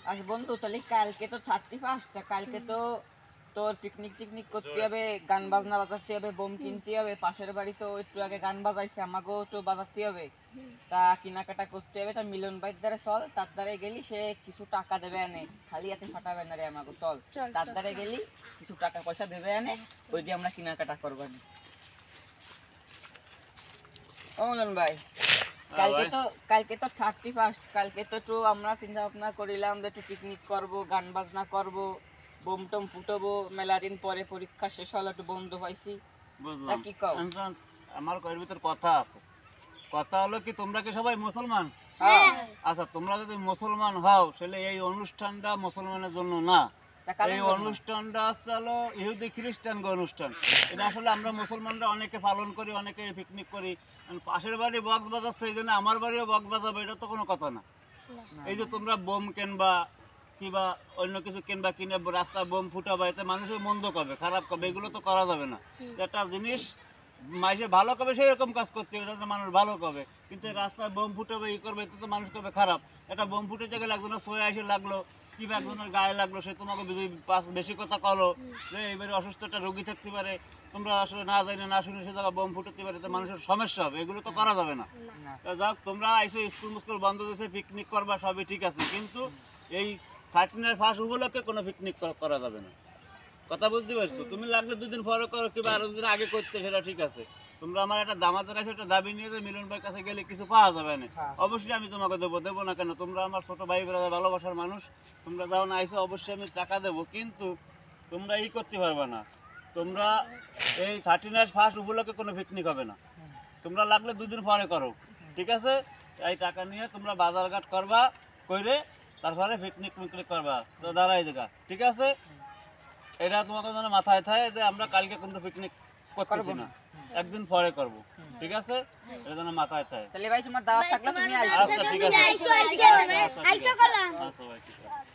আচ্ছা বন্ধু, তাহলে কালকে তো 31, কালকে তো তোর পিকনিক টিকনিক করতে হবে, গান বাজনা বাজাতে হবে, বোম কিনতে হবে। পাশের বাড়ি তো একটু আগে গান বাজাইছে, আমাকেও তো বাজাতে হবে। তা কেনাকাটা করতে হবে। তা মিলন ভাইয়ের দ্বারা চল, তার দ্বারে গেলি সে কিছু টাকা দেবে এনে, খালি হাতে ফাটাবে না রে আমাকে। চল তার দ্বারে গেলি, কিছু টাকা পয়সা দেবে এনে, ওই দিয়ে আমরা কেনাকাটা করবো। ও মিলন ভাই, কালকে তো 31, কালকে তো একটু আমরা চিন্তা ভাবনা করিলাম যে একটু পিকনিক করব, গান বাজনা করব, বোম টম ফুটাবো। মেলা দিন পরে পরীক্ষা শেষ হলো, একটু বন্ধ পাইছি। তা বুঝলাম। কি কও? আমার কয়ের ভিতর কথা আছে। কথা হলো কি, তোমরা কি সবাই মুসলমান? হ্যাঁ। আচ্ছা, তোমরা যদি মুসলমান হও তাহলে এই অনুষ্ঠানটা মুসলমানের জন্য না। তা কার এই জন্য? অনুষ্ঠানটা আসলে হলো ইহুদি খ্রিস্টান অনুষ্ঠান। এটা আসলে আমরা মুসলমানরা অনেকে পালন করি, অনেকে পিকনিক করি। পাশের বাড়ি বক্স বাজাচ্ছে, এই জন্য আমার বাড়িও বক্স বাজাবে, এটা তো কোনো কথা না। এই যে তোমরা বোম কিনবা কিংবা অন্য কিছু কিনবা, কিনে রাস্তা বোম ফুটাবা, এতে মানুষের মন্দ করবে, খারাপ করবে, এগুলো তো করা যাবে না। একটা জিনিস মানুষে ভালো করবে সেই রকম কাজ করতে হবে যাতে মানুষ ভালো করবে। কিন্তু এই রাস্তায় বোম ফুটাবে, ই করবে, এতে তো মানুষ করবে খারাপ। একটা বোম ফুটে গেলে একজনের সোয়া এসে লাগলো কিংবা একজনের গায়ে লাগলো, সে তোমাকে বেশি কথা করলো যে এবারে অসুস্থ একটা রোগী থাকতে পারে, তোমরা আসলে না জানি না শুনে সে জায়গায় বোম ফুটাতে পারে, তো মানুষের সমস্যা হবে, এগুলো তো করা যাবে না। না। তা যাক, তোমরা আইসো, স্কুল মুস্কুল বন্ধ দিয়েছে, পিকনিক করবা, সবই ঠিক আছে, কিন্তু এই 13 উপলক্ষে কোনো পিকনিক করা যাবে না। কথা বুঝতে পারছো? তুমি লাগলে 2 দিন পরে করো কিংবা আরো 2 দিন আগে করতে, সেটা ঠিক আছে। তোমরা আমার একটা দামাতের আছে, একটা দাবি নিয়ে যে মিলন ভাইয়ের কাছে গেলে কিছু পাওয়া যাবে না, হ্যাঁ। অবশ্যই আমি তোমাকে দেবো না কেন? তোমরা আমার ছোট ভাই ব্রাদার, ভালোবাসার মানুষ, তোমরা যাও না আইসো, অবশ্যই আমি টাকা দেবো, কিন্তু তোমরা করতে পারবে না। তোমরা এই 13 উপলক্ষে কোনো পিকনিক হবে না। তোমরা লাগলে 2 দিন পরে করো, ঠিক আছে? এই টাকা নিয়ে তোমরা বাজারঘাট করবা, করে তারপরে পিকনিক মিকনিক করবা, তো দাঁড়াই দেখা, ঠিক আছে? এটা তোমাকে যেন মাথায় থাকে যে আমরা কালকে কিন্তু পিকনিক করতেছি না, একদিন পরে করব, ঠিক আছে? এটা যেন মাথায় থাকে। তাহলে ভাই তোমার দাওয়াত থাকলে তুমি আইসো। আচ্ছা ঠিক আছে। আইসো আচ্ছা, ঠিক আছে। আচ্ছা ভাই, ঠিক আছে।